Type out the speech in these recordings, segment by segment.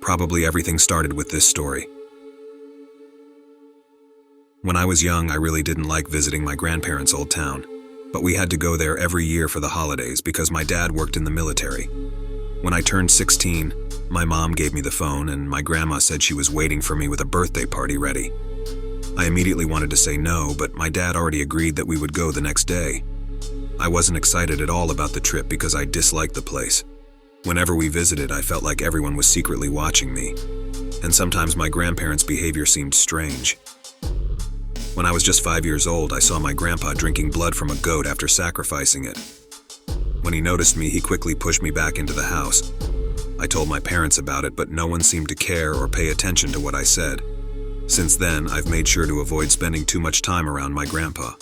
Probably everything started with this story. When I was young, I really didn't like visiting my grandparents' old town, but we had to go there every year for the holidays because my dad worked in the military. When I turned 16, my mom gave me the phone and my grandma said she was waiting for me with a birthday party ready. I immediately wanted to say no, but my dad already agreed that we would go the next day. I wasn't excited at all about the trip because I disliked the place. Whenever we visited, I felt like everyone was secretly watching me, and sometimes my grandparents' behavior seemed strange. When I was just 5 years old, I saw my grandpa drinking blood from a goat after sacrificing it. When he noticed me, he quickly pushed me back into the house. I told my parents about it, but no one seemed to care or pay attention to what I said. Since then, I've made sure to avoid spending too much time around my grandpa.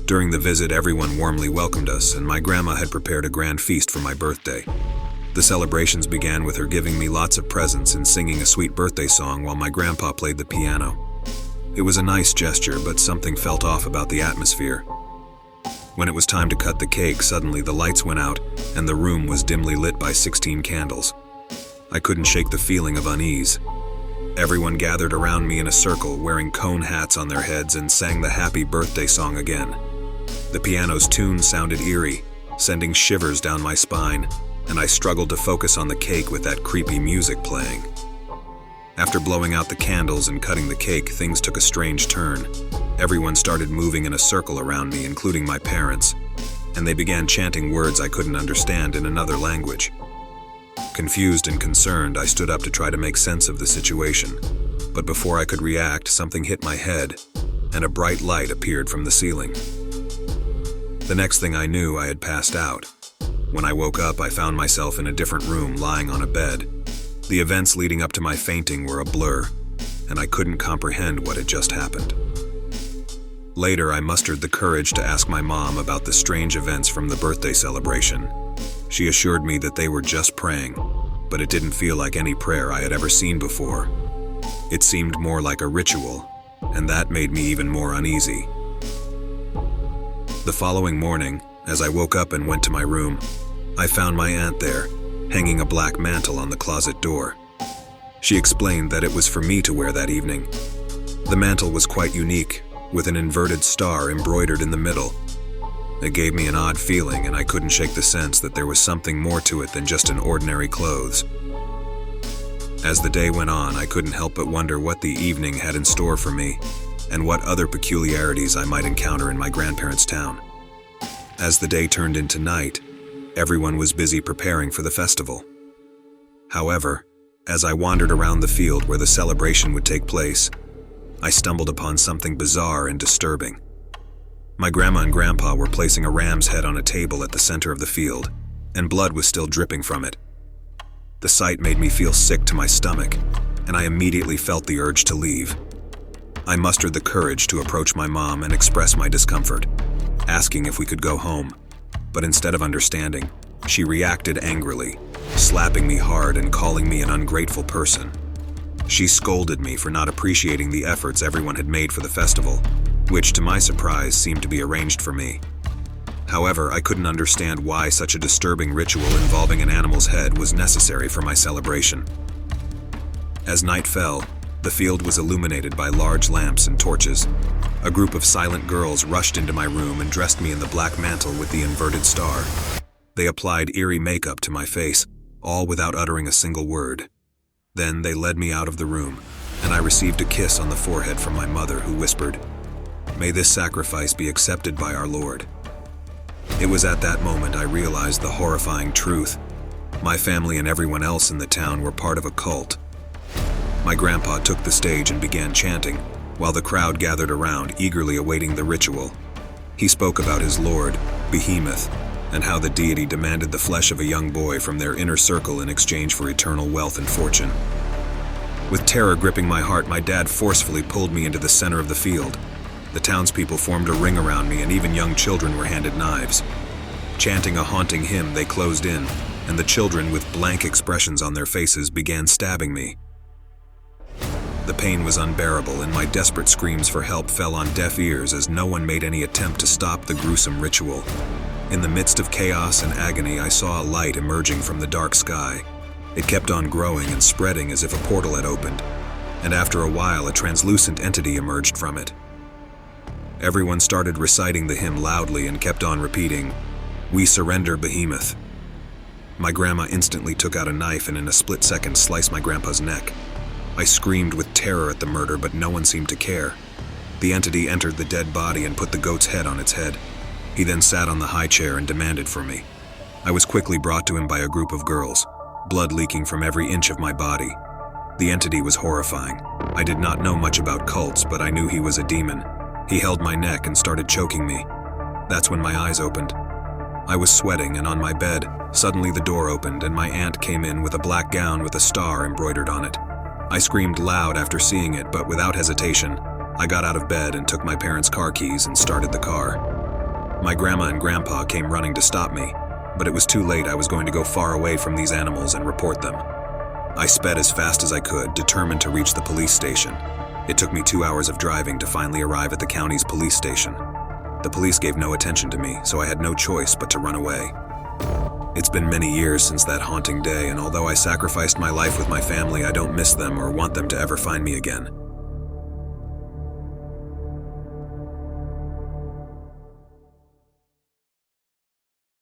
During the visit, everyone warmly welcomed us, and my grandma had prepared a grand feast for my birthday. The celebrations began with her giving me lots of presents and singing a sweet birthday song while my grandpa played the piano. It was a nice gesture, but something felt off about the atmosphere. When it was time to cut the cake, suddenly the lights went out and the room was dimly lit by 16 candles. I couldn't shake the feeling of unease. Everyone gathered around me in a circle, wearing cone hats on their heads, and sang the happy birthday song again. The piano's tune sounded eerie, sending shivers down my spine, and I struggled to focus on the cake with that creepy music playing. After blowing out the candles and cutting the cake, things took a strange turn. Everyone started moving in a circle around me, including my parents, and they began chanting words I couldn't understand in another language. Confused and concerned, I stood up to try to make sense of the situation, but before I could react, something hit my head, and a bright light appeared from the ceiling. The next thing I knew, I had passed out. When I woke up, I found myself in a different room, lying on a bed. The events leading up to my fainting were a blur, and I couldn't comprehend what had just happened. Later, I mustered the courage to ask my mom about the strange events from the birthday celebration. She assured me that they were just praying, but it didn't feel like any prayer I had ever seen before. It seemed more like a ritual, and that made me even more uneasy. The following morning, as I woke up and went to my room, I found my aunt there, hanging a black mantle on the closet door. She explained that it was for me to wear that evening. The mantle was quite unique, with an inverted star embroidered in the middle. It gave me an odd feeling, and I couldn't shake the sense that there was something more to it than just an ordinary clothes. As the day went on, I couldn't help but wonder what the evening had in store for me, and what other peculiarities I might encounter in my grandparents' town. As the day turned into night, everyone was busy preparing for the festival. However, as I wandered around the field where the celebration would take place, I stumbled upon something bizarre and disturbing. My grandma and grandpa were placing a ram's head on a table at the center of the field, and blood was still dripping from it. The sight made me feel sick to my stomach, and I immediately felt the urge to leave. I mustered the courage to approach my mom and express my discomfort, asking if we could go home. But instead of understanding, she reacted angrily, slapping me hard and calling me an ungrateful person. She scolded me for not appreciating the efforts everyone had made for the festival, which to my surprise seemed to be arranged for me. However, I couldn't understand why such a disturbing ritual involving an animal's head was necessary for my celebration. As night fell, the field was illuminated by large lamps and torches. A group of silent girls rushed into my room and dressed me in the black mantle with the inverted star. They applied eerie makeup to my face, all without uttering a single word. Then they led me out of the room, and I received a kiss on the forehead from my mother, who whispered, "May this sacrifice be accepted by our Lord." It was at that moment I realized the horrifying truth. My family and everyone else in the town were part of a cult. My grandpa took the stage and began chanting, while the crowd gathered around, eagerly awaiting the ritual. He spoke about his lord, Behemoth, and how the deity demanded the flesh of a young boy from their inner circle in exchange for eternal wealth and fortune. With terror gripping my heart, my dad forcefully pulled me into the center of the field. The townspeople formed a ring around me, and even young children were handed knives. Chanting a haunting hymn, they closed in, and the children, with blank expressions on their faces, began stabbing me. The pain was unbearable, and my desperate screams for help fell on deaf ears as no one made any attempt to stop the gruesome ritual. In the midst of chaos and agony, I saw a light emerging from the dark sky. It kept on growing and spreading as if a portal had opened, and after a while a translucent entity emerged from it. Everyone started reciting the hymn loudly and kept on repeating, "We surrender, Behemoth." My grandma instantly took out a knife and in a split second sliced my grandpa's neck. I screamed with terror at the murder, but no one seemed to care. The entity entered the dead body and put the goat's head on its head. He then sat on the high chair and demanded for me. I was quickly brought to him by a group of girls, blood leaking from every inch of my body. The entity was horrifying. I did not know much about cults, but I knew he was a demon. He held my neck and started choking me. That's when my eyes opened. I was sweating and on my bed. Suddenly the door opened and my aunt came in with a black gown with a star embroidered on it. I screamed loud after seeing it, but without hesitation, I got out of bed and took my parents' car keys and started the car. My grandma and grandpa came running to stop me, but it was too late. I was going to go far away from these animals and report them. I sped as fast as I could, determined to reach the police station. It took me 2 hours of driving to finally arrive at the county's police station. The police gave no attention to me, so I had no choice but to run away. It's been many years since that haunting day, and although I sacrificed my life with my family, I don't miss them or want them to ever find me again.